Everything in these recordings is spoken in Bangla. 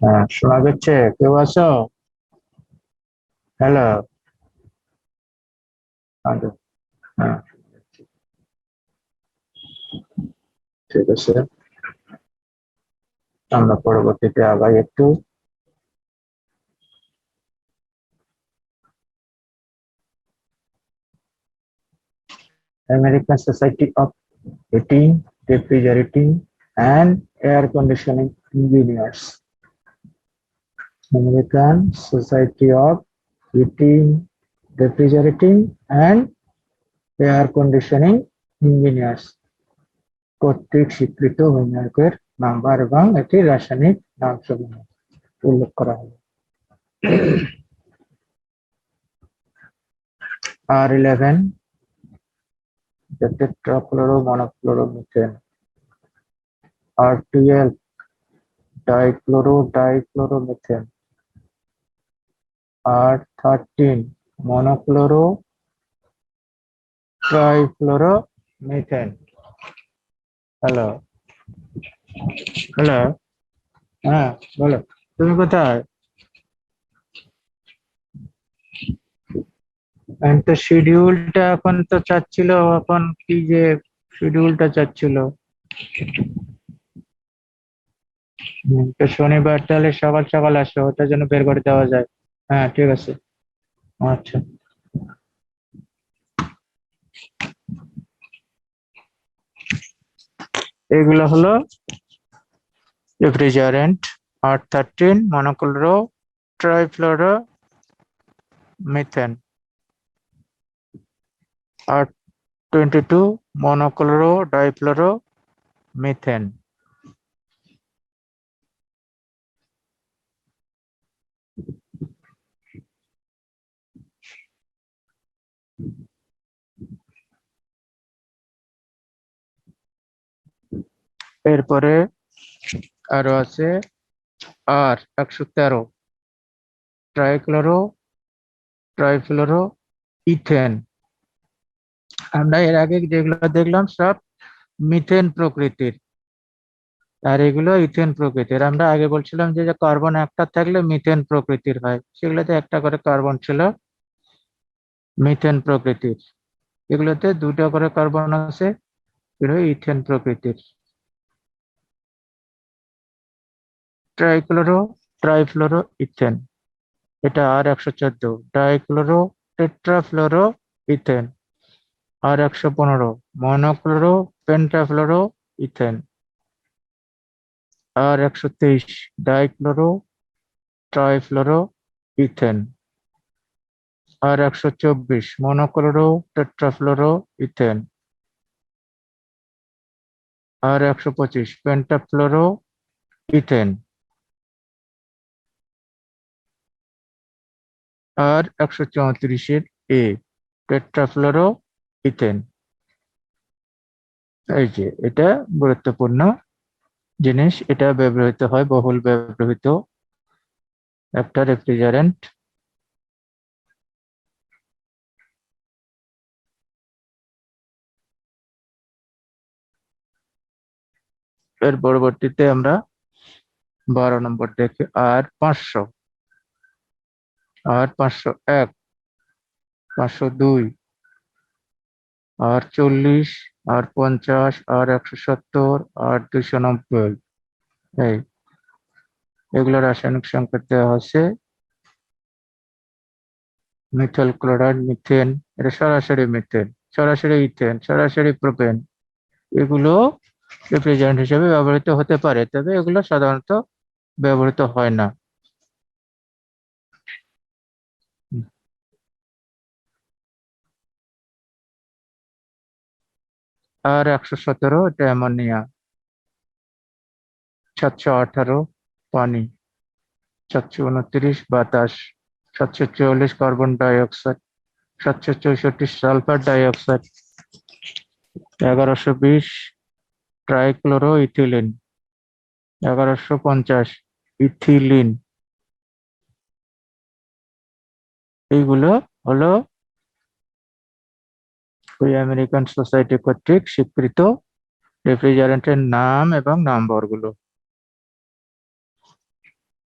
হ্যাঁ, শোনা যাচ্ছে? কেউ আছো? হ্যালো। হ্যাঁ, ঠিক আছে। আমরা পরবর্তীতে আগাই একটু। American society of heating, refrigerating and air conditioning engineers. American society of heating, refrigerating and air conditioning engineers কর্তৃক স্বীকৃত বিনিয়োগের নাম্বার এবং এটির রাসায়নিক নামসমূহ উল্লেখ করা হলো। R11 tetrachloromonochloromethane, R12 dichloromethane, R13 monochlorotrifluoromethane। Hello, hello. হ্যাঁ, বলো। তুমি কোথায়? তো শিডিউলটা এখন তো চাচ্ছিল, এখন কি যে শিডিউলটা চাচ্ছিল। তো শনিবার তাহলে সকাল সকাল আসো, ওটার জন্য বের করে দেওয়া যায়। হ্যাঁ, ঠিক আছে। আচ্ছা। এগুলো হলো refrigerant: R13 monochloro trifluoro methane, R22 monochloro difluoro methane. এরপরে আরো আছে R113 ট্রাইক্লোরো ট্রাইফ্লোরো ইথেন। আমরা এর আগে যেগুলো দেখলাম সব মিথেন প্রকৃতির, আর এগুলো ইথেন প্রকৃতির। আমরা আগে বলছিলাম যে কার্বন একটা থাকলে মিথেন প্রকৃতির হয়, সেগুলোতে একটা করে কার্বন ছিল মিথেন প্রকৃতির। এগুলোতে দুটো করে কার্বন আছে, এগুলো ইথেন প্রকৃতির। ট্রাইক্লোরো ট্রাইফ্লোরো ইথেন, এটা R114 dichloro tetrafluoro ethane, R115 monochloro pentafluoro ethane, R123 dichloro trifluoro ethane, R124 monochloro tetrafluoro ethane, R125 pentafluoro ethane, R134 a tetrafluoro ethane. এই যে এটা গুরুত্বপূর্ণ জিনিস, এটা ব্যবহৃত হয়, বহুল ব্যবহৃত একটা রেফ্রিজারেন্ট। এর পরবর্তীতে আমরা 12 নম্বর দেখি R500, R501, 502, R40, R50, R170, R290। এই এগুলো রাসায়নিক সংকেত দেওয়া হচ্ছে মিথাইল ক্লোরাইড, মিথেন, এটা সরাসরি মিথেন, সরাসরি ইথেন, সরাসরি প্রোপেন। এগুলো রেফ্রিজারেন্ট হিসেবে ব্যবহৃত হতে পারে, তবে এগুলো সাধারণত ব্যবহৃত হয় না। R117 এটা অ্যামোনিয়া, 718 পানি, 729 বাতাস, 744 carbon die oxide, 764 sulphur die oxide, 1120 trichloro ethylene, 1150 ethylene. এইগুলো হলো ওই আমেরিকান সোসাইটি কর্তৃক স্বীকৃত রেফ্রিজারেন্টের নাম এবং নম্বরগুলো।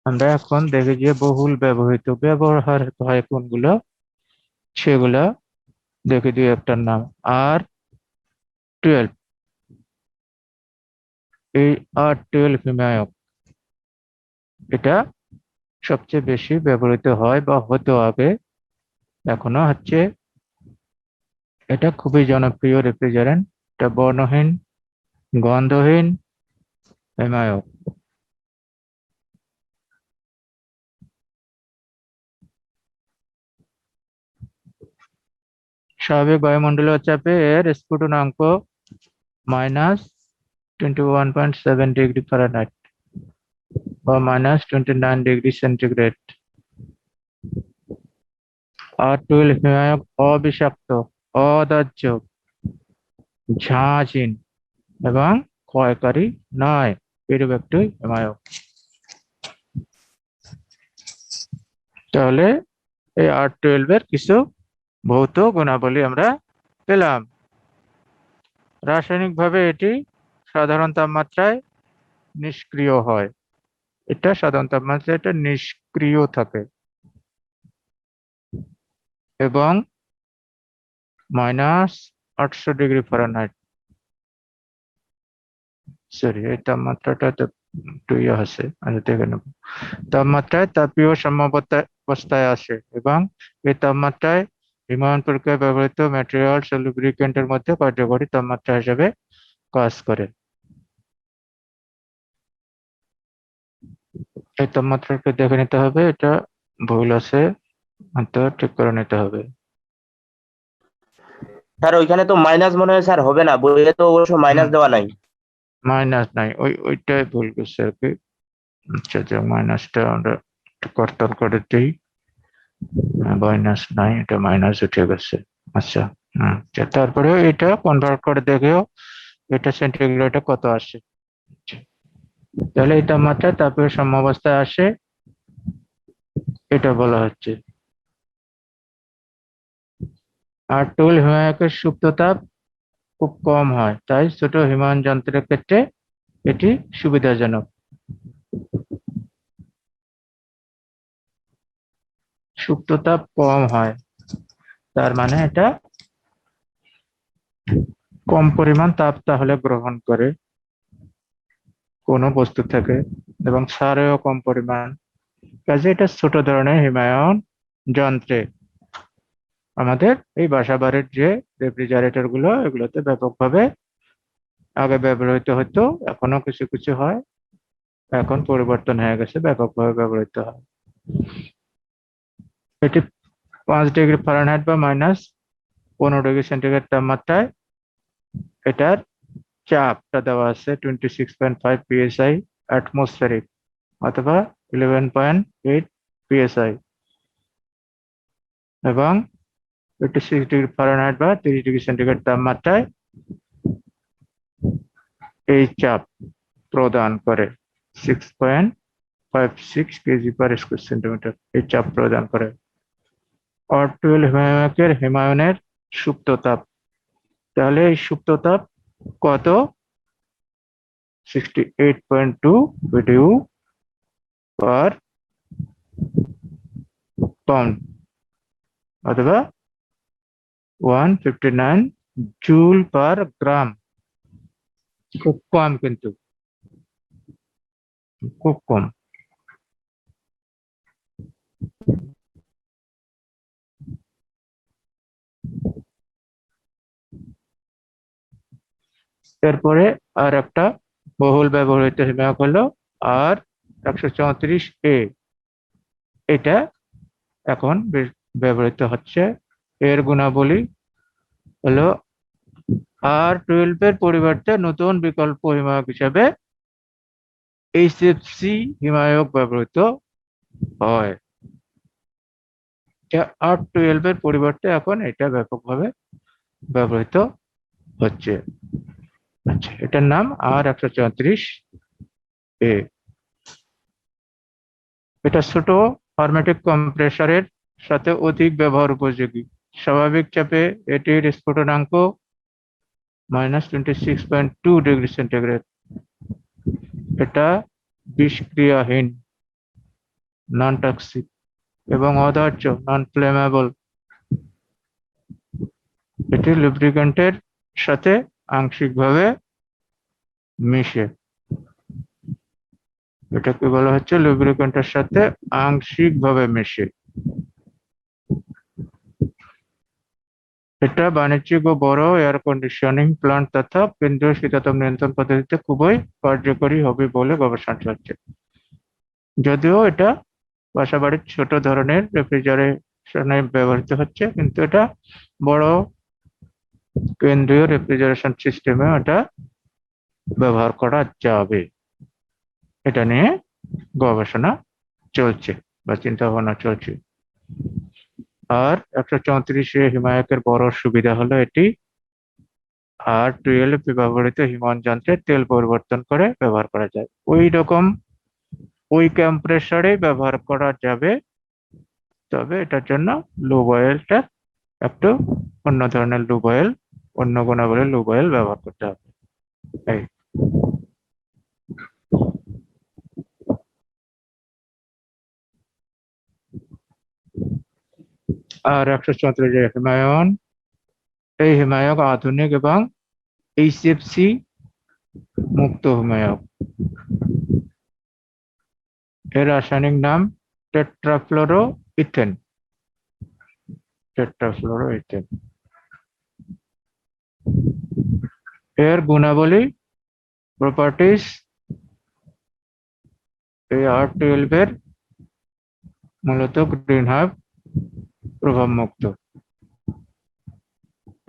আমরা এখন দেখি যে বহুল ব্যবহার হয় কোনগুলো, সেগুলা দেখে দিই। একটার নাম R12। এই R12 হিমায়ক, এটা সবচেয়ে বেশি ব্যবহৃত হয় বা হতো আগে, এখনো হচ্ছে। এটা খুবই জনপ্রিয় রেফ্রিজারেন্ট। এটা বর্ণহীন, গন্ধহীন হিমায়ক। স্বাভাবিক বায়ুমণ্ডলীয় চাপে এর স্ফুটনাঙ্ক -21.7 ডিগ্রি ফারেনহাইট বা -29 ডিগ্রি সেন্টিগ্রেড। R12 হিমায়ক অবিষাক্ত, অদাহ্য, ঝাঁঝিন এবং ক্ষয়কারী নয়। এরূপ একটি হিমায়ক। তাহলে এই R12 এর কিছু ভৌত গুণাবলী আমরা পেলাম। রাসায়নিকভাবে এটি সাধারণ তাপমাত্রায় নিষ্ক্রিয় হয়। এটা সাধারণ তাপমাত্রায় এটা নিষ্ক্রিয় থাকে এবং -800 ডিগ্রি ফারেনহাইট, সরি এই তাপমাত্রাটা তো একটু ইয়ে আছে, আমি দেখে নেব। তাপমাত্রায় তাপীয় সাম্যাবস্থায় আসে এবং এই তাপমাত্রায় হিমায়ন প্রক্রিয়ায় ব্যবহৃত ম্যাটেরিয়ালস ও লুব্রিকেন্টের মধ্যে কার্যকরী তাপমাত্রা হিসেবে কাজ করে। এই তাপমাত্রাকে দেখে নিতে হবে, এটা ভুল আছে, তো ঠিক করে নিতে হবে। স্যার ওইখানে তো মাইনাস মনে হয় স্যার হবে না, বইয়ে তো অবশ্য মাইনাস দেওয়া নাই। মাইনাস নাই, ওইটাই ভুল করছে আর কি। আচ্ছা, যে মাইনাসটা আমরা একটু কর্তন করে দিই। মাইনাস নাই, এটা মাইনাস উঠে গেছে। আচ্ছা, তারপরে এটা কনভার্ট করে দেখেও এটা সেন্টিগ্রেডে কত আসে। তাহলে এই তাপমাত্রা তাপীয় সাম্যাবস্থায় আসে, এটা বলা হচ্ছে। R12 হিমায়কের সুপ্ত তাপ খুব কম হয়, তাই ছোট হিমায়ন যন্ত্রের ক্ষেত্রে এটি সুবিধাজনক। সুপ্ত তাপ কম হয়, তার মানে এটা কম পরিমাণ তাপ তাহলে গ্রহণ করে কোনো বস্তু থেকে, এবং ছাড়েও কম পরিমাণ। কাজে এটা ছোট ধরনের হিমায়ন যন্ত্রে, আমাদের এই বাসাবাড়ির যে রেফ্রিজারেটর গুলো, এগুলোতে ব্যাপকভাবে আগে ব্যবহৃত হতো, এখনো কিছু কিছু হয়, এখন পরিবর্তন হয়ে গেছে, ব্যাপকভাবে ব্যবহৃত হয়। এটি 5 ডিগ্রি ফারেনহাইট বা -15 ডিগ্রি সেন্টিগ্রেড তাপমাত্রায় এটার চাপটা দেওয়া আছে 26.5 psi অ্যাটমসফেরিক অথবা 11.8 psi, এবং 26 ডিগ্রি ফারেনহাইট বা 30 ডিগ্রি সেন্টিগ্রেড তাপমাত্রায় এই চাপ প্রদান করে 6.56 kg/স্কয়ার সেন্টিমিটার। এই চাপ প্রদান করে। R12 হিমায়কের হিমায়নের সুপ্ত তাপ, তাহলে এই সুপ্ত তাপ কত? 68.2 BTU পার পাউন্ড অথবা 159 জুল পার গ্রাম। খুব কম, কিন্তু খুব কম। এরপরে আর একটা বহুল ব্যবহৃত হিমায়ক হলো R134A। এটা এখন ব্যবহৃত হচ্ছে। এর গুণাবলী হলো R12 এর পরিবর্তে নতুন বিকল্প হিমায়ক হিসাবে HFC হিমায়ক ব্যবহৃত হয়। R12 এর পরিবর্তে এখন এটা ব্যাপকভাবে ব্যবহৃত হচ্ছে। আচ্ছা, এটার নাম R134A। এটা ছোট হারমেটিক কম্প্রেসরের সাথে অধিক ব্যবহার উপযোগী। স্বাভাবিক চাপে এটির স্ফুটনাঙ্ক -26.2 ডিগ্রি সেন্টিগ্রেড। এটা বিষক্রিয়াহীন নন টক্সিক, এবং অদাহ্য নন ফ্লেমেবল। এটি লুব্রিক্যান্টের সাথে আংশিকভাবে মিশে। এটাকে বলা হচ্ছে লুব্রিক্যান্টের সাথে আংশিকভাবে মিশে। এটা বাণিজ্যিক ও বড় এয়ার কন্ডিশনিং প্লান্ট তথা কেন্দ্রীয় শীতাতপ নিয়ন্ত্রণ পদ্ধতিতে খুবই কার্যকরী হবে বলে গবেষণা চলছে। যদিও এটা বাসাবাড়ির ছোট ধরনের রেফ্রিজারেশনে ব্যবহৃত হচ্ছে, কিন্তু এটা বড় কেন্দ্রীয় রেফ্রিজারেশন সিস্টেমে এটা ব্যবহার করা যাবে। এটা নিয়ে গবেষণা চলছে বা চিন্তা ভাবনা চলছে। আর 134 হিমায়কের বড় সুবিধা হলো এটি R12 ব্যবহৃত হিমন যন্ত্রে তেল পরিবর্তন করে ব্যবহার করা যায়। ওই রকম ওই কম্প্রেসারে ব্যবহার করা যাবে, তবে এটার জন্য লুব অয়েলটা একটু অন্য ধরনের লুব অয়েল, অন্য গুণাবলীর লুব অয়েল ব্যবহার করতে হবে। এই আর 134 হিমায়ন, এই হিমায়ক আধুনিক এবং HFC মুক্ত হিমায়ক। এর রাসায়নিক নাম টেট্রাফ্লোরোইথেন। টেট্রাফ্লোরোইথেন। এর গুণাবলী, প্রপার্টিজ, এই R12 এর মূলত গ্রিনহাউস প্রভাব মুক্ত।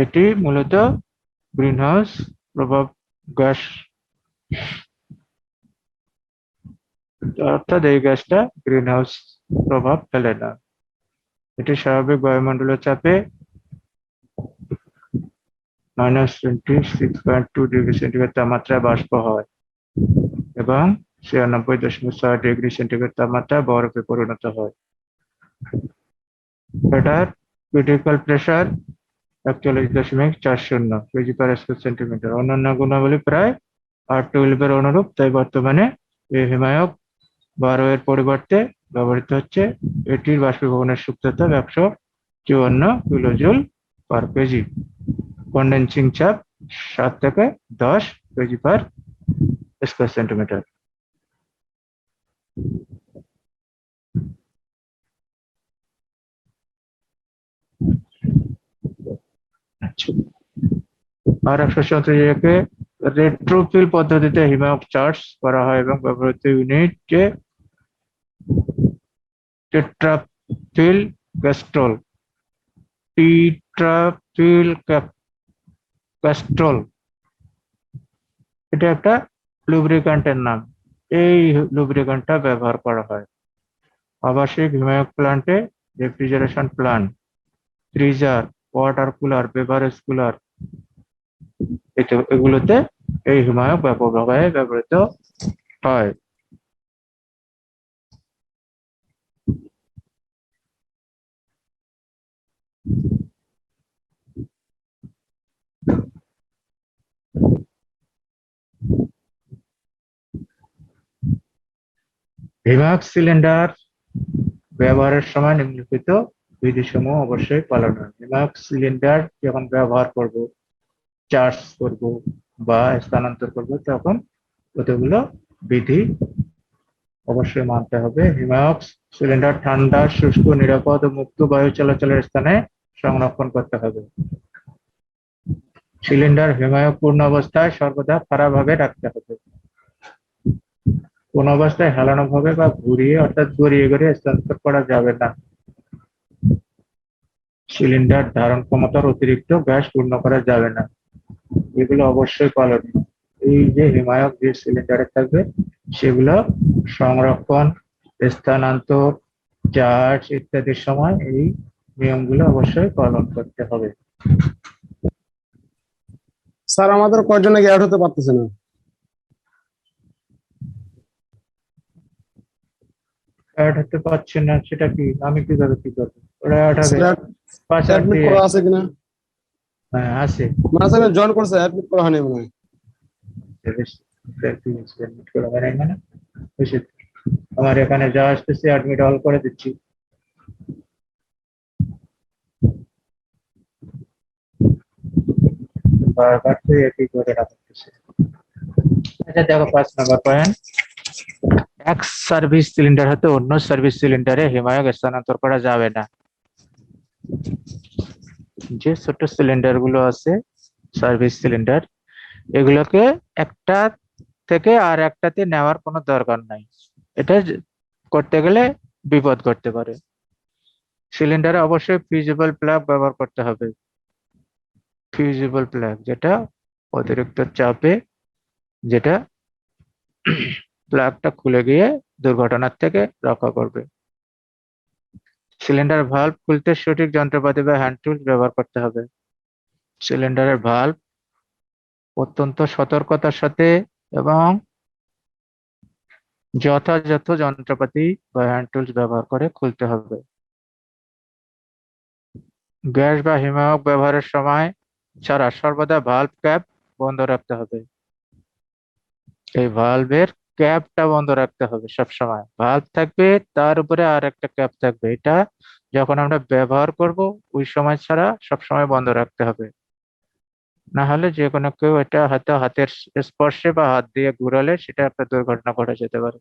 এটি মূলত গ্রিনহাউস প্রভাব গ্যাস, অর্থাৎ এই গ্যাসটা গ্রিনহাউস প্রভাব ফেলে না। এটি স্বাভাবিক বায়ুমণ্ডলীয় চাপে -26.2 ডিগ্রি সেন্টিগ্রেড তাপমাত্রায় বাষ্প হয় এবং 96.6 ডিগ্রি সেন্টিগ্রেড তাপমাত্রায় বরফে পরিণত হয়। এটার critical pressure 41.40 KG per square centimetre. অন্যান্য গুণাবলী প্রায় R12 এর অনুরূপ, তাই বর্তমানে এই হিমায়ক 12 এর পরিবর্তে ব্যবহৃত হচ্ছে। এটির বাষ্পীভবনের সূক্ষ্মতা 154 কিলোজুল পার কেজি। কন্ডেন্সিং চাপ 7 থেকে 10 কেজি পার স্কয়ার সেন্টিমিটার। আর 134 রেট্রোফিল পদ্ধতিতে হিমায়ক চার্জ করা হয় এবং ব্যবহৃত ইউনিটকে টেট্রাফিল ক্যাস্ট্রল। টেট্রাফিল ক্যাস্ট্রল এটা একটা লুব্রিক্যান্টের নাম। এই লুব্রিক্যান্টটা ব্যবহার করা হয় আবাসিক হিমায়ক প্লান্টে, refrigeration plant, freezer, water cooler, beverage cooler, এগুলোতে এই হিমায়ক ব্যাপকভাবে ব্যবহৃত হয়। হিমায়ক সিলিন্ডার ব্যবহারের সময় নিম্নলিখিত বিধিসমূহ অবশ্যই পালন হয়। হিমায়ক সিলিন্ডার যখন ব্যবহার করব, চার্জ করব বা স্থানান্তর করব, তখন কতগুলো বিধি অবশ্যই মানতে হবে। হিমায়ক সিলিন্ডার ঠান্ডা, শুষ্ক, নিরাপদ ও মুক্ত বায়ু চলাচলের স্থানে সংরক্ষণ করতে হবে। সিলিন্ডার হিমায়ক পূর্ণ অবস্থায় সর্বদা খাড়াভাবে রাখতে হবে। কোন অবস্থায় হেলানো ভাবে বা ঘুরিয়ে অর্থাৎ গড়িয়ে গড়িয়ে স্থানান্তর করা যাবে না। সিলিন্ডার ধারণ ক্ষমতার অতিরিক্ত গ্যাস পূর্ণ করা যাবে না। এগুলো অবশ্যই পালনীয়। এই যে হিমায়ক যে সিলিন্ডারে থাকবে, সেগুলো সংরক্ষণ, স্থানান্তর, চার্জ ইত্যাদির সময় এই নিয়মগুলো অবশ্যই পালন করতে হবে। স্যার আমাদের কয়জনে অ্যাড হতে পারতেছে না? অ্যাড হতে পারছে না, সেটা কি আমি কিভাবে কি করবো? ওরা অ্যাড হবে পাশাপাশি। অ্যাডমিট করা আছে কিনা? হ্যাঁ আছে, মানে স্যার জয়েন করছে, অ্যাডমিট করা হয়নি মনে হয়। admit করা হয় নাই মানে? আমার এখানে যা আসতেছে অ্যাডমিট অল করে দিচ্ছি। বারবার তো একই করে রাখতেছে। আচ্ছা দেখো 5 নম্বর পয়েন্ট, এক সার্ভিস সিলিন্ডার হতে অন্য সার্ভিস সিলিন্ডারে হিমায়ক স্থানান্তর করা যাবে না। যে ছোট সিলিন্ডার গুলো আছে সার্ভিস সিলিন্ডার, এগুলোকে একটা থেকে আর একটাতে নেওয়ার কোনো দরকার নাই। এটা করতে গেলে বিপদ করতে পারে। সিলিন্ডারে অবশ্যই ফিউজিবল প্লাগ ব্যবহার করতে হবে। ফিউজিবল প্লাগ যেটা অতিরিক্ত চাপে যেটা প্লাগটা খুলে গিয়ে দুর্ঘটনার থেকে রক্ষা করবে। সিলিন্ডার ভালভ খুলতে সঠিক যন্ত্রপাতি বা হ্যান্ড টুলস ব্যবহার করতে হবে। সিলিন্ডারের ভালভ অত্যন্ত সতর্কতার সাথে এবং যথাযথ যন্ত্রপাতি বা হ্যান্ড টুলস ব্যবহার করে খুলতে হবে। গ্যাস বা হিমায়ক ব্যবহারের সময় ছাড়া সর্বদা ভালভ ক্যাপ বন্ধ রাখতে হবে। এই ভালভের ক্যাপটা বন্ধ রাখতে হবে সব সময়। ভালভ থাকবে, তার উপরে আর একটা ক্যাপ থাকবে। এটা যখন আমরা ব্যবহার করব ওই সময় ছাড়া সব সময় বন্ধ রাখতে হবে। না হলে যে কোনো কেউ এটা হয়তো হাতের স্পর্শে বা হাত দিয়ে ঘুরালে সেটা একটা দুর্ঘটনা ঘটে যেতে পারে।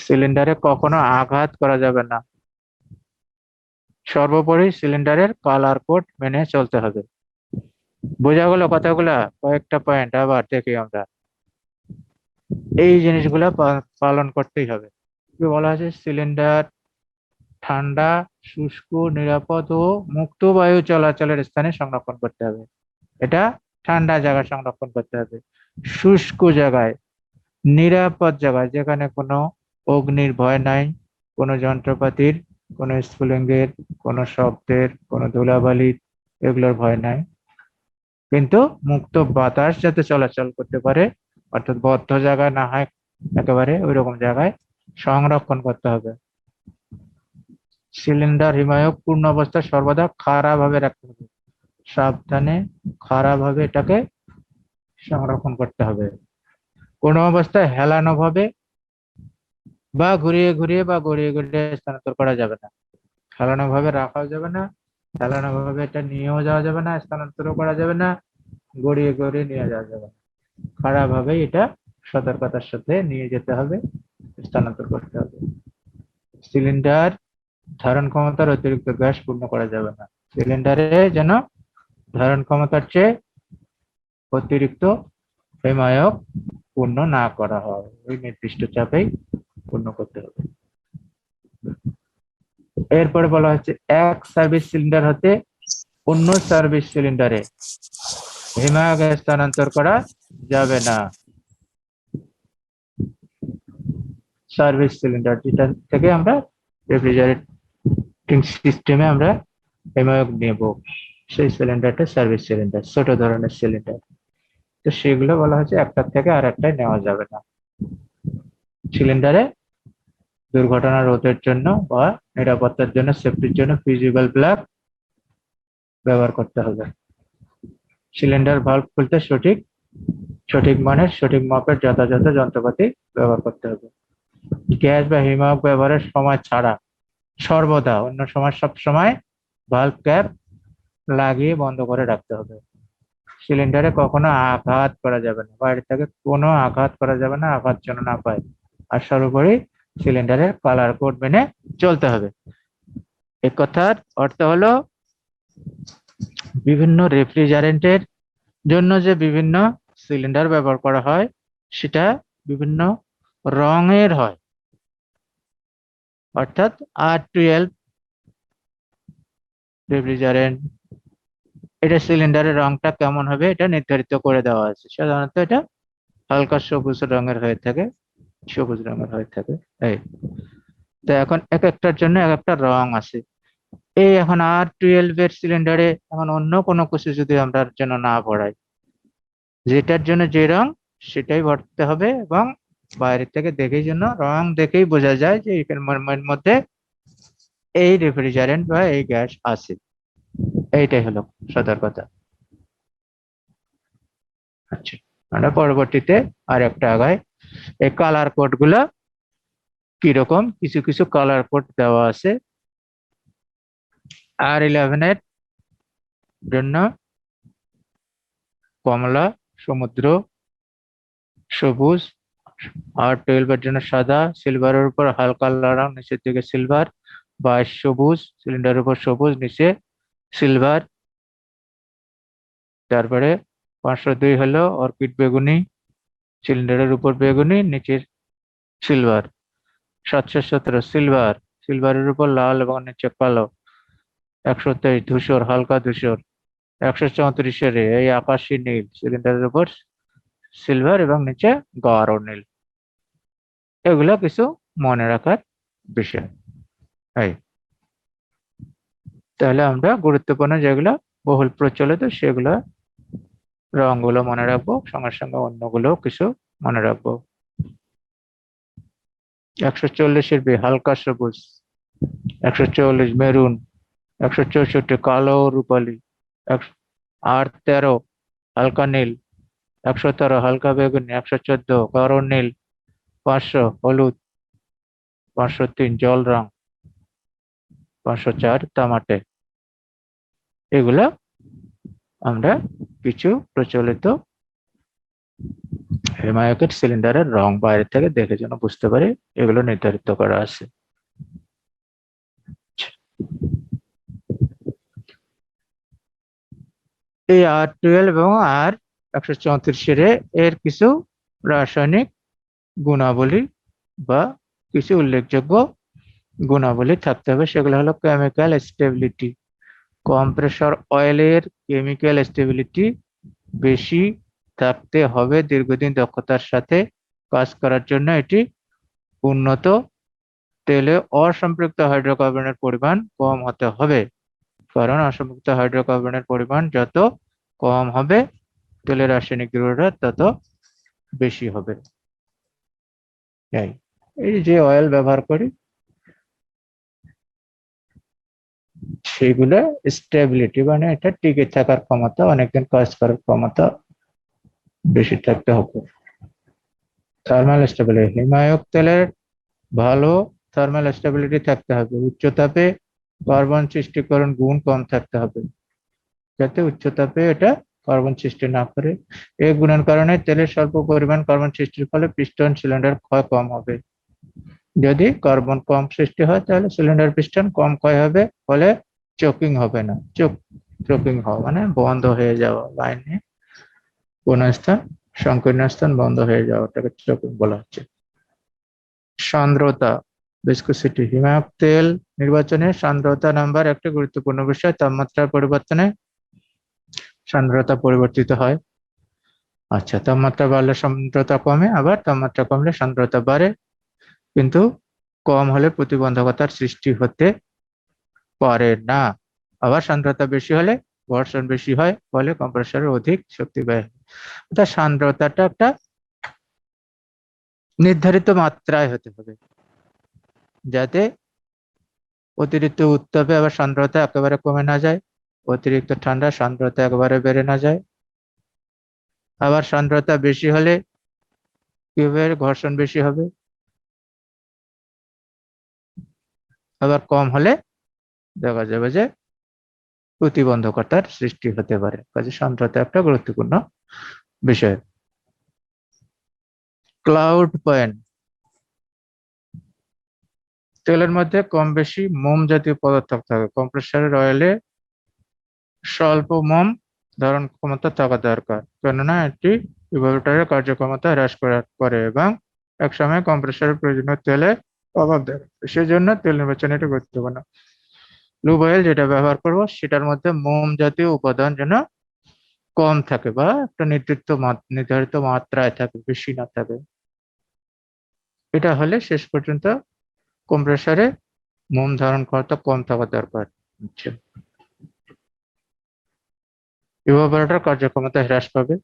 সিলিন্ডারে কখনো আঘাত করা যাবে না। সর্বোপরি সিলিন্ডারের কালার কোড মেনে চলতে হবে। বোঝা গেল কথাগুলা? কয়েকটা পয়েন্ট আবার দেখি আমরা। এই জিনিসগুলা পালন করতেই হবে। কি বলা আছে? সিলিন্ডার ঠান্ডা, শুষ্ক, নিরাপদ ও মুক্ত বায়ু চলাচলের স্থানে সংরক্ষণ করতে হবে। এটা ঠান্ডা জায়গায় সংরক্ষণ করতে হবে, শুষ্ক জায়গায়, নিরাপদ জায়গায়, যেখানে কোনো অগ্নির ভয় নাই, কোনো যন্ত্রপাতির, কোনো স্ফুলিঙ্গের, কোনো শব্দের, কোনো ধুলাবালির, এগুলোর ভয় নাই। কিন্তু মুক্ত বাতাস যাতে চলাচল করতে পারে, অর্থাৎ বদ্ধ জায়গায় না হয়, একেবারে ওই রকম জায়গায় সংরক্ষণ করতে হবে। সিলিন্ডার হিমায়ক পূর্ণ অবস্থায় সর্বদা খাড়া ভাবে রাখতে হবে। সাবধানে খাড়া ভাবে এটাকে সংরক্ষণ করতে হবে। কোনো অবস্থায় হেলানো ভাবে বা ঘুরিয়ে ঘুরিয়ে বা গড়িয়ে গড়িয়ে স্থানান্তর করা যাবে না। হেলানো ভাবে রাখাও যাবে না, হেলানো ভাবে এটা নিয়েও যাওয়া যাবে না, স্থানান্তরও করা যাবে না, গড়িয়ে গড়িয়ে নিয়ে যাওয়া যাবে না। খাড়া ভাবে এটা সতর্কতার সাথে নিয়ে যেতে হবে, স্থানান্তর করতে হবে। সিলিন্ডার ধারণ ক্ষমতার অতিরিক্ত গ্যাস পূর্ণ করা যাবে না। সিলিন্ডারে যেন ধারণ ক্ষমতার চেয়ে অতিরিক্ত হিমায়ক পূর্ণ না করা হয়, ওই নির্দিষ্ট চাপেই পূর্ণ করতে হবে। এরপরে বলা হচ্ছে এক সার্ভিস সিলিন্ডার হতে অন্য সার্ভিস সিলিন্ডারে হিমায়ক স্থানান্তর করা যাবে না। সার্ভিস সিলিন্ডার যেটা থেকে আমরা রেফ্রিজারেটিং সিস্টেমে আমরা হিমায়ক নেব, সেই সিলিন্ডারটা সার্ভিস সিলিন্ডার, ছোট ধরনের সিলিন্ডার। তো সেগুলো বলা হচ্ছে একটার থেকে আর একটাই নেওয়া যাবে না। সিলিন্ডারে দুর্ঘটনা রোধের জন্য বা নিরাপত্তার জন্য, সেফটির জন্য ফিউজিবল প্লাগ ব্যবহার করতে হবে। সিলিন্ডার ভালভ খুলতে সঠিক মানের, সঠিক মাপের যথাযথ যন্ত্রপাতি ব্যবহার করতে হবে। গ্যাস বা হিমায়ক ব্যবহারের সময় ছাড়া সর্বদা, অন্য সময় সব সময় ভালভ ক্যাপ লাগিয়ে বন্ধ করে রাখতে হবে। সিলিন্ডারে কখনো আঘাত করা যাবে না, বাইরে থেকে কোনো আঘাত করা যাবে না, আঘাত যেন না পায়। আর সর্বোপরি সিলিন্ডারের কালার কোড মেনে চলতে হবে। এ কথার অর্থ হলো বিভিন্ন রেফ্রিজারেন্টের জন্য যে বিভিন্ন সিলিন্ডার ব্যবহার করা হয় সেটা বিভিন্ন রঙের হয়, অর্থাৎ R12 রেফ্রিজারেন্ট, এটা সিলিন্ডারের রংটা কেমন হবে এটা নির্ধারিত করে দেওয়া আছে। সাধারণত এটা হালকা সবুজ রঙের হয়ে থাকে, সবুজ রঙের হয়ে থাকে। এই তো এখন এক একটার জন্য এক একটা রং আছে। এই এখন R12 এর সিলিন্ডারে এখন অন্য কোনো কিছু যদি আমরা জন্য না ভরাই, যেটার জন্য যে রং সেটাই ভরতে হবে, এবং বাইরে থেকে দেখেই জন্য রং দেখেই বোঝা যায় যে এর মধ্যে এই রেফ্রিজারেন্ট বা এই গ্যাস আছে। এইটাই হলো সতর্কতা। আচ্ছা, আমরা পরবর্তীতে আর একটা আগাই। এই কালার কোড গুলা কিরকম কিছু কিছু কালার কোড দেওয়া আছে। R11 এর জন্য কমলা, সমুদ্র, সবুজ। R12 এর জন্য সাদা, সিলভারের উপর হালকা লাল রং, নিচের দিকে সিলভার। 22 সবুজ, সিলিন্ডারের উপর সবুজ, নিচে সিলভার। তারপরে 502 হলো অর্কিড বেগুনি, সিলিন্ডারের উপর বেগুনি, নিচের সিলভার। 717 সিলভার, সিলভারের উপর লাল এবং নিচে কালো। 123 ধূসর, হালকা ধূসর। 134 এই আকাশী নীল, সিলিন্ডারের উপর সিলভার এবং নিচে গাঢ় নীল। এগুলো কিছু মনে রাখার বিষয়। এই তাহলে আমরা গুরুত্বপূর্ণ যেগুলো বহুল প্রচলিত সেগুলো রংগুলো মনে রাখবো, সঙ্গে সঙ্গে অন্যগুলো কিছু মনে রাখবো। 140 বি হালকা সবুজ, 144 মেরুন, 164 কালো রূপালী, 13 হালকা নীল, 113 হালকা বেগুনি, 114 গাঢ় নীল, 500 হলুদ, 503 জল রং, 504 তামাটে। এগুলো আমরা কিছু প্রচলিত হিমায়কের সিলিন্ডারের রং বাইরে থেকে দেখে যেন বুঝতে পারি, এগুলো নির্ধারিত করা আছে। এই R12 এবং R134 এর কিছু রাসায়নিক গুণাবলী বা কিছু উল্লেখযোগ্য গুণাবলী থাকতে হবে। সেগুলো হলো কেমিক্যাল স্টেবিলিটি। কম্প্রেসর অয়েলের কেমিক্যাল স্টেবিলিটি বেশি থাকতে হবে দীর্ঘদিন দক্ষতার সাথে কাজ করার জন্য। এটি উন্নত তেলে অসম্পৃক্ত হাইড্রোকার্বনের পরিমাণ কম হতে হবে, কারণ অসম্পৃক্ত হাইড্রোকার্বনের পরিমাণ যত কম হবে তেলের রাসায়নিক দৃঢ়তা তত বেশি হবে। এই যে অয়েল ব্যবহার করি সেগুলো স্টেবিলিটি মানে এটা টিকে থাকার ক্ষমতা, অনেকদিন কাজ করার ক্ষমতা বেশি থাকতে হবে। থার্মাল স্টেবিলিটি, হিমায়ক তেলের ভালো থার্মাল স্টেবিলিটি থাকতে হবে। উচ্চ তাপে কার্বন সৃষ্টিকরণ গুণ কম থাকতে হবে, যাতে উচ্চ তাপে এটা কার্বন সৃষ্টি না করে। এই গুণের কারণে তেলের স্বল্প পরিমাণ কার্বন সৃষ্টির ফলে পিস্টন সিলিন্ডার ক্ষয় কম হবে। যদি কার্বন কম সৃষ্টি হয় তাহলে সিলিন্ডার পিস্টন কম ক্ষয় হবে, ফলে চোকিং হবে না। চোকিং হওয়া মানে বন্ধ হয়ে যাওয়া, লাইনে কোন স্থান সংকীর্ণ স্থান বন্ধ হয়ে যাওয়াটাকে চোকিং বলা হচ্ছে। সান্দ্রতা ভিসকোসিটি, হিমায়ক তেল নির্বাচনে সান্দ্রতা নাম্বার একটি গুরুত্বপূর্ণ বিষয়। তাপমাত্রার পরিবর্তনে সান্দ্রতা পরিবর্তিত হয়। আচ্ছা, তাপমাত্রা বাড়লে সান্দ্রতা কমে, আবার তাপমাত্রা কমলে সান্দ্রতা বাড়ে, কিন্তু কম হলে প্রতিবন্ধকতার সৃষ্টি হতে পারে না। আবার সান্দ্রতা বেশি হলে ঘর্ষণ বেশি হয়, ফলে কম্প্রেসরের অধিক শক্তি ব্যয় হয়। অর্থাৎ সান্দ্রতাটা একটা নির্ধারিত মাত্রায় হতে হবে, যাতে অতিরিক্ত উত্তাপে আবার সান্দ্রতা একেবারে কমে না যায়, অতিরিক্ত ঠান্ডা সান্দ্রতা একেবারে বেড়ে না যায়। আবার সান্দ্রতা বেশি হলে কি হবে, ঘর্ষণ বেশি হবে। আবার কম হলে দেখা যাবে যে প্রতিবন্ধকতার সৃষ্টি হতে পারে। কাজে সান্দ্রতা একটা গুরুত্বপূর্ণ বিষয়। ক্লাউড পয়েন্ট, তেলের মধ্যে কম বেশি মোম জাতীয় পদার্থ থাকে। কম্প্রেসরের অয়েলে স্বল্প মোম ধারণ ক্ষমতা থাকা দরকার, কেননা এটি ইভাপোরেটরের কার্যক্ষমতা হ্রাস করে এবং একসময় কম্প্রেসরের প্রয়োজনীয় তেলের অভাব দেয়। সেজন্য তেল নির্বাচন এটা গুরুত্বপূর্ণ। লুব অয়েল যেটা ব্যবহার করব সেটার মধ্যে মোম জাতীয় উপাদান যেন কম থাকে বা একটা নির্ধারিত মাত্রায় থাকে, বেশি না থাকে। এটা হলে শেষ পর্যন্ত কম্প্রেসরে মোম ধারণ ক্ষমতা কম থাকা দরকার। আচ্ছা, ইভাপোরেটর কার্যক্ষমতা হ্রাস পাবে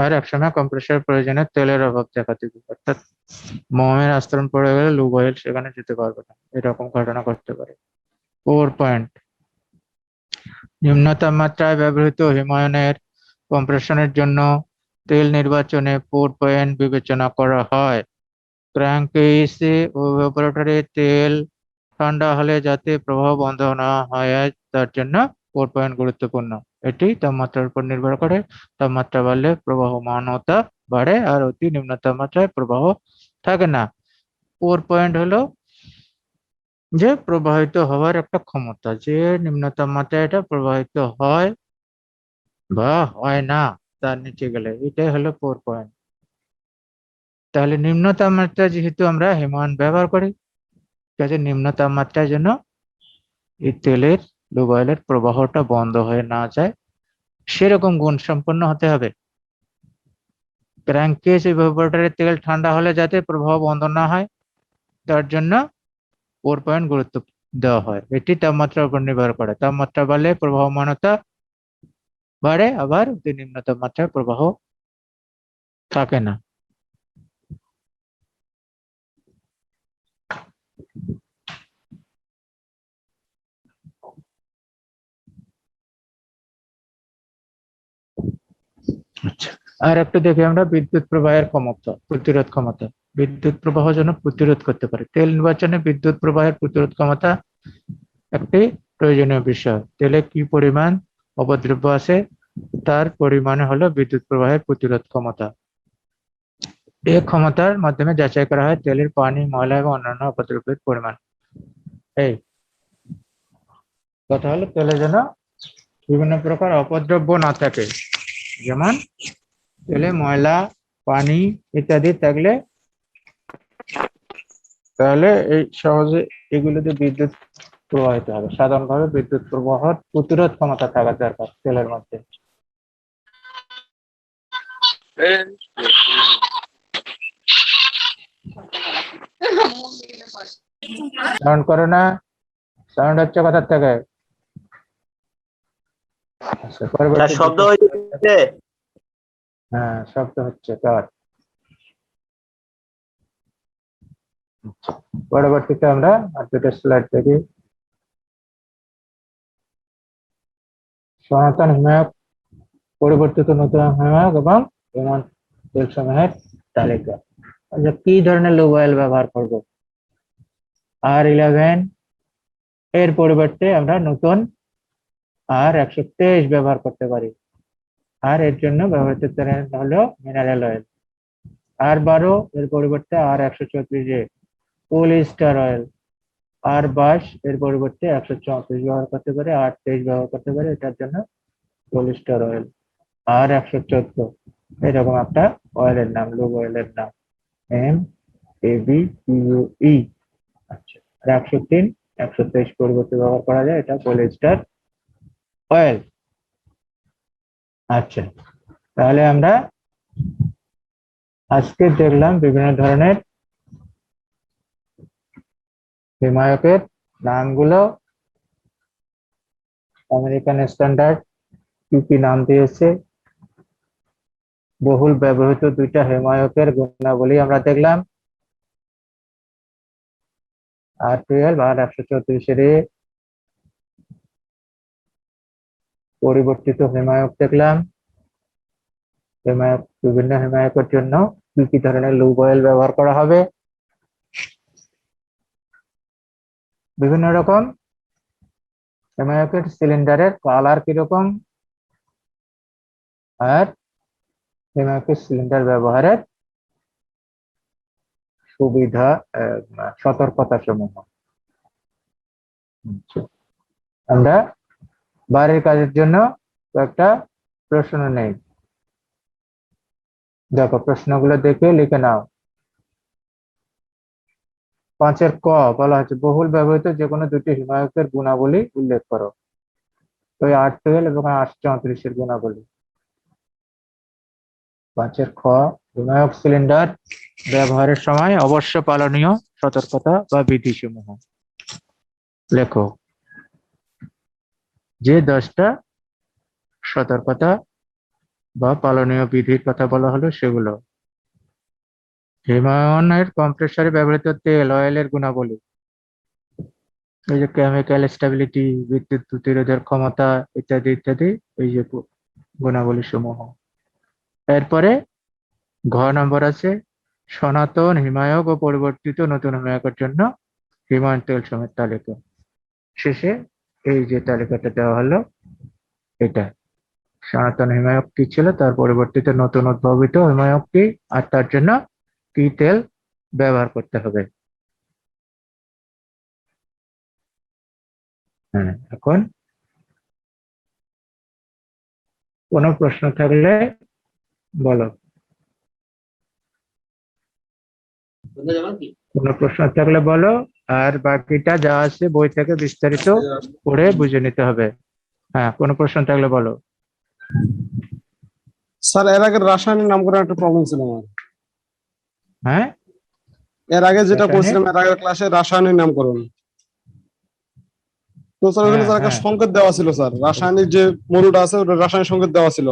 আর একসময় কম্প্রেসরের প্রয়োজনে তেলের অভাব দেখা দিবে, অর্থাৎ মোমের আস্তরণ পড়ে গেলে লুব অয়েল সেখানে যেতে পারবে না, এরকম ঘটনা ঘটতে পারে। 4 পয়েন্ট, নিম্ন তাপমাত্রায় ব্যবহৃত হিমায়নের কম্প্রেশনের জন্য তেল নির্বাচনে 4 পয়েন্ট বিবেচনা করা হয়। ক্র্যাঙ্ক কেসে ইভাপোরেটরে তেল ঠান্ডা হলে যাতে প্রবাহ বন্ধ না হয় তার জন্য 4 পয়েন্ট গুরুত্বপূর্ণ। এটি তাপমাত্রার উপর নির্ভর করে। তাপমাত্রা বাড়লে প্রবাহমানতা বাড়ে আর অতি নিম্ন তাপমাত্রায় প্রবাহ থাকে না। 4 পয়েন্ট হলো যে প্রবাহিত হওয়ার একটা ক্ষমতা, যে নিম্ন তাপমাত্রায় এটা প্রবাহিত হয় বা হয় না তার নিচে গেলে, এটাই হলো 4 পয়েন্ট। তাহলে নিম্ন তাপমাত্রা যেহেতু আমরা হিমায়ন ব্যবহার করি, কাজে নিম্ন তাপমাত্রার জন্য এই তেলের লুব অয়েলের প্রবাহটা বন্ধ হয়ে না যায় সেরকম গুণ সম্পন্ন হতে হবে। ক্র্যাঙ্কেস ইভাপোরেটরের তেল ঠান্ডা হলে যাতে প্রবাহ বন্ধ না হয় তার জন্য 4 পয়েন্ট গুরুত্ব দেওয়া হয়। এটি তাপমাত্রার উপর নির্ভর করে। তাপমাত্রা বাড়লে প্রবাহমানতা বাড়ে, আবার অতি নিম্ন তাপমাত্রায় প্রবাহ থাকে না। আচ্ছা, আর একটু দেখি আমরা বিদ্যুৎ প্রবাহের ক্ষমতা, প্রতিরোধ ক্ষমতা। বিদ্যুৎ প্রবাহ যেন প্রতিরোধ করতে পারে, তেল নির্বাচনে বিদ্যুৎ প্রবাহের প্রতিরোধ ক্ষমতা একটি প্রয়োজনীয় বিষয়। তেলে কি পরিমাণ অপদ্রব্য আছে তার পরিমাণে হলো বিদ্যুৎ প্রবাহের প্রতিরোধ ক্ষমতা। এই ক্ষমতার মাধ্যমে যাচাই করা হয় তেলের পানি, ময়লা এবং অন্যান্য অপদ্রব্যের পরিমাণ। এই কথা হলো তেলে যেন বিভিন্ন প্রকার অপদ্রব্য না থাকে, যেমন তেলে ময়লা, পানি ইত্যাদি থাকলে তাহলে এই সহজে এগুলোতে বিদ্যুৎ প্রবাহিত হবে। সাধারণভাবে বিদ্যুৎ প্রবাহের প্রতিরোধ ক্ষমতা থাকা দরকার তেলের মধ্যে। সাউন্ড করে না, সাউন্ড হচ্ছে কথার থেকে। আচ্ছা, স্যার পরবর্তী শব্দ হচ্ছে। হ্যাঁ, শব্দ হচ্ছে তার। আচ্ছা, পরবর্তীতে আমরা আর দুটো স্লাইড দেখি। সনাতন হিমায়ক, পরিবর্তিত নতুন হিমায়ক এবং হিমন তেল সমূহের তালিকা। আচ্ছা, কি ধরনের লুব অয়েল ব্যবহার করব? R11 এর পরিবর্তে আমরা নতুন R123 ব্যবহার করতে পারি। আর এর জন্য ব্যবহৃত তেল হলো মিনারেল অয়েল। R12 এর পরিবর্তে R134 পলিস্টার অয়েল। R22 এর পরিবর্তে 134 ব্যবহার করতে পারি, R23 ব্যবহার করতে পারি, এটার জন্য পলিস্টার অয়েল। R114 এরকম একটা অয়েলের নাম, লুব অয়েলের নাম, MABPUE। আচ্ছা, আর 103, 123 পরিবর্তে ব্যবহার করা যায়, এটা পলিস্টার অয়েল। আচ্ছা, তাহলে আমরা আজকে দেখলাম বিভিন্ন ধরনের হিমায়কের নামগুলো। আমেরিকান স্ট্যান্ডার্ড কি কি নাম দিয়েছে, বহুল ব্যবহৃত দুইটা হিমায়কের গুণাবলী আমরা দেখলাম, R12 আর 134 পরিবর্তিত হিমায়ক দেখলাম। হিমায়ক, বিভিন্ন হিমায়কের জন্য কি কি ধরনের লুব অয়েল ব্যবহার করা হবে, বিভিন্ন রকম হিমায়কের সিলিন্ডারের কালার কিরকম, আর হিমায়কের সিলিন্ডার ব্যবহারের সুবিধা, সতর্কতা সমূহ। আমরা বাড়ির কাজের জন্য একটা প্রশ্ন নেই, দেখো প্রশ্নগুলো দেখে লিখে নাও। 5 ক বলা হচ্ছে বহুল ব্যবহৃত যে কোনো দুটি হিমায়কের গুণাবলী উল্লেখ করো। তো R12 এবং R134 এর গুণাবলী। 5 খ, হিমায়ক সিলিন্ডার ব্যবহারের সময় অবশ্য পালনীয় সতর্কতা বা বিধিসমূহ লেখো। যে 10টা সতর্কতা বা পালনীয় বিধির কথা বলা হলো সেগুলো। হিমায়নের কম্প্রেসারে ব্যবহৃত তেল অয়েলের গুণাবলী, এই যে কেমিক্যাল স্টেবিলিটি, বিদ্যুৎ প্রতিরোধের ক্ষমতা ইত্যাদি ইত্যাদি, এই যে গুণাবলী সমূহ। এরপরে ঘ নম্বর আছে সনাতন, হিমায়ক ও পরিবর্তিত নতুন হিমায়কের জন্য হিমায়িত সমেত তালিকা। শেষে এই যে তালিকাটা দেওয়া হলো, এটা সনাতন হিমায়ক কি ছিল, তার পরিবর্তিত নতুন উদ্ভাবিত হিমায়ক কি, আর তার জন্য কি তেল ব্যবহার করতে হবে। হ্যাঁ, এখন কোনো প্রশ্ন থাকলে বলো। কোনো প্রশ্ন থাকলে বলো, আর বাকিটা যা আছে বই থেকে বিস্তারিত পড়ে বুঝে নিতে হবে। হ্যাঁ, কোনো প্রশ্ন থাকলে বলো। স্যার এর আগে রাসায়নিক নামকরণ একটা প্রবলেম ছিল আমার। হ্যাঁ, এর আগে যেটা রাসায়নিক? করছিলাম এর আগের ক্লাসে রাসায়নিক নামকরণ, তো স্যার ওখানে হ্যাঁ স্যার একটা হ্যাঁ, সংকেত দেওয়া ছিল স্যার, রাসায়নিক যে মরুটা আছে ওটা রাসায়নিক সংকেত দেওয়া ছিল,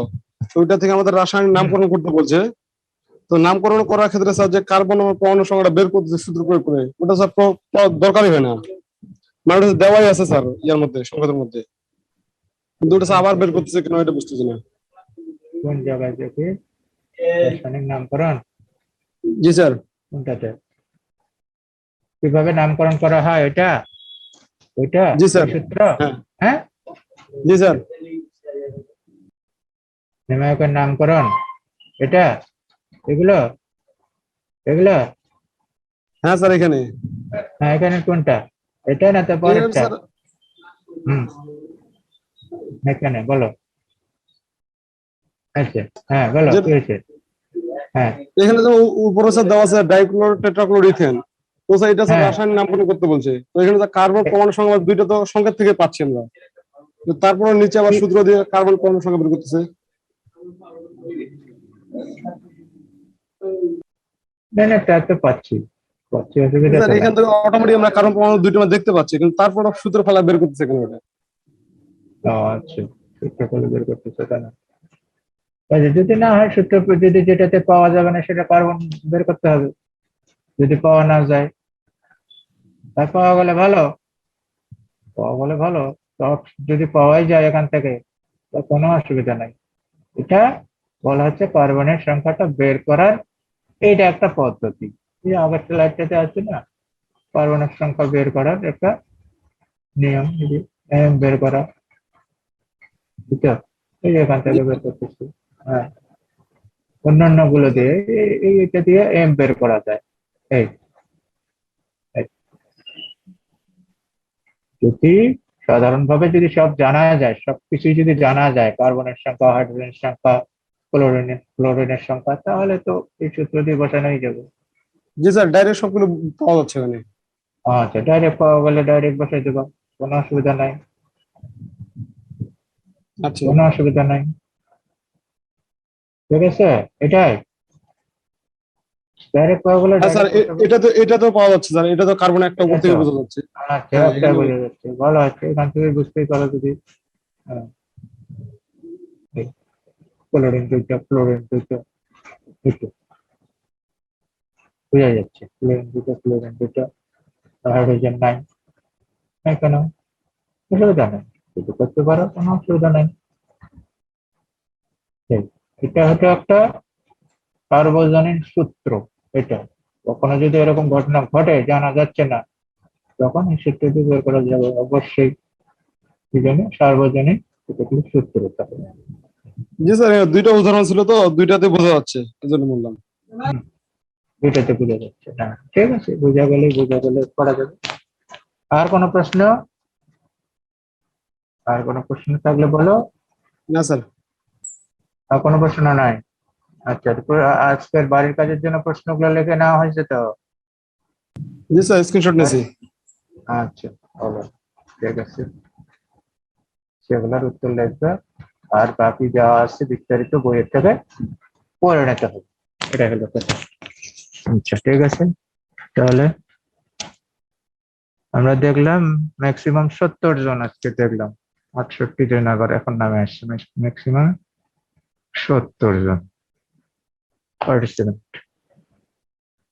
তো ওইটা থেকে আমাদের রাসায়নিক নামকরণ করতে বলছে। তো নামকরণ করার ক্ষেত্রে স্যার যে কার্বন ও পরমাণু সংখ্যাটা বের করতে সূত্র প্রয়োগ করে, ওটা স্যার দরকারই হয় না, মানে ওটা দেওয়াই আছে স্যার ইয়ার মধ্যে, সংকেতের মধ্যে, কিন্তু ওটা স্যার আবার বের করতেছে কেন এটা বুঝতেছি না। কোন জায়গায় দেখি রাসায়নিক নামকরণ? জি স্যার। কোনটাতে কিভাবে নামকরণ করা হয় ওইটা? ওইটা জি স্যার। ওই সূত্র? হ্যাঁ। হ্যাঁ, জি স্যার। হিমায়কের নামকরণ এটা, এগুলো এগুলো? হ্যাঁ স্যার এখানে। হ্যাঁ, এখানে কোনটা? এটা না তো এখানে পরেরটা? স্যার হুম, এখানে বলো। আচ্ছা, হ্যাঁ বলো যে কি হয়েছে। হ্যাঁ এখানে তো উপরে স্যার দেওয়া আছে ডাইক্লোর টেট্রাক্লোরোইথেন, তো স্যার এটা স্যার হ্যাঁ, রাসায়নিক নামকরণ করতে বলছে, তো এখানে তো কার্বন পরমাণু সংখ্যা দুইটা তো সংকেত থেকে পাচ্ছি আমরা, তো তারপরে নিচে আবার সূত্র দিয়ে কার্বন পরমাণু সংখ্যা বের করতেছে। না না, তা তো পাচ্ছি পাচ্ছি, অসুবিধা স্যার তো নাই। এখান থেকে অটোমেটিক আমরা কার্বন পরমাণু দুইটা দেখতে পাচ্ছি, কিন্তু তারপর সূত্র ফেলা বের করতেছে কেন এটা? ও আচ্ছা, সূত্র ফলে বের করতেছে তা না? আচ্ছা, যদি না হয় সূত্র, যদি যেটাতে পাওয়া যাবে না সেটা কার্বন বের করতে হবে। যদি পাওয়া না যায়, তা পাওয়া গেলে ভালো, পাওয়া গেলে ভালো। তো যদি পাওয়াই যায় এখান থেকে, তো কোনো অসুবিধা নাই। এটা বলা হচ্ছে কার্বনের সংখ্যাটা বের করার, এইটা একটা পদ্ধতি। এই আগের স্লাইডটাতে আছে না, কার্বনের সংখ্যা বের করার একটা নিয়ম, এই যে বের করা, বুঝছো? এই যে এখান থেকে বের করতেছি। হ্যাঁ, অন্যান্য গুলো দিয়ে এইটা দিয়ে বের করা যায়। এই এই। যদি সাধারণভাবে যদি সব জানা যায়, সবকিছুই যদি জানা যায়, কার্বনের সংখ্যা, হাইড্রোজেনের সংখ্যা, ক্লোরিনের সংখ্যা, তাহলে তো এই সূত্র দিয়ে বসানোই যাবে। জি স্যার, ডাইরেক্ট সবগুলো পাওয়া যাচ্ছে এখানে। আচ্ছা, ডাইরেক্ট পাওয়া গেলে ডাইরেক্ট বসাই দেবো, কোনো অসুবিধা নাই, আচ্ছা। কোনো অসুবিধা নাই। ঠিক আছে, এটাই ডাইরেক্ট পাওয়া গেলে হ্যাঁ স্যার, ডাইরেক্ট বসাবো। এটা তো পাওয়া যাচ্ছে স্যার, এটা তো কার্বন একটা উপর বুঝেছো? থেকে বোঝা যাচ্ছে। আচ্ছা, হ্যাঁ একটা এখানে। বোঝা যাচ্ছে, ভালো হচ্ছে, এখান থেকে বুঝতেই পারো যদি। হ্যাঁ, ক্লোরিন দুইটা, ফ্লোরিন দুইটা, দুটো বোঝা যাচ্ছে, ক্লোরিন দুটো, হাইড্রোজেন নাই, নাই কেন? অসুবিধা নেই, যদি করতে পারো কোনো অসুবিধা নেই। এই, এটা হচ্ছে একটা সার্বজনীন সূত্র। এটা কখনো যদি এরকম ঘটনা ঘটে জানা যাচ্ছে না, তখন এই সূত্রটি বের করা যাবে অবশ্যই। এই জন্য সার্বজনীন কতগুলো সূত্র থাকে। জি স্যার, দুইটা উদাহরণ ছিল তো দুইটাতে বোঝা যাচ্ছে, এই জন্য বললাম। হুম, দুইটাতে বোঝা যাচ্ছে না, ঠিক আছে, বোঝা গেলে করা যাবে। আর কোনো প্রশ্ন? আর কোনো প্রশ্ন থাকলে বলো। না স্যার। আর কোনো প্রশ্ন নাই? আচ্ছা, তো আজকের বাড়ির কাজের জন্য প্রশ্নগুলো লিখে নেওয়া হয়েছে তো? জি স্যার, স্ক্রিনশট নিয়েছি। আচ্ছা, ভালো, ঠিক আছে, সেগুলোর উত্তর লিখবে। আর বাকি যা আছে বিস্তারিত বইয়ের থেকে পড়ে নিতে হবে, এটা হলো কথা। আচ্ছা, ঠিক আছে, তাহলে আমরা দেখলাম ম্যাক্সিমাম 70 জন, আজকে দেখলাম 68 জন আবার এখন নামে আসছে, ম্যাক্সিমাম 70 জন পার্টিসিপেন্ট।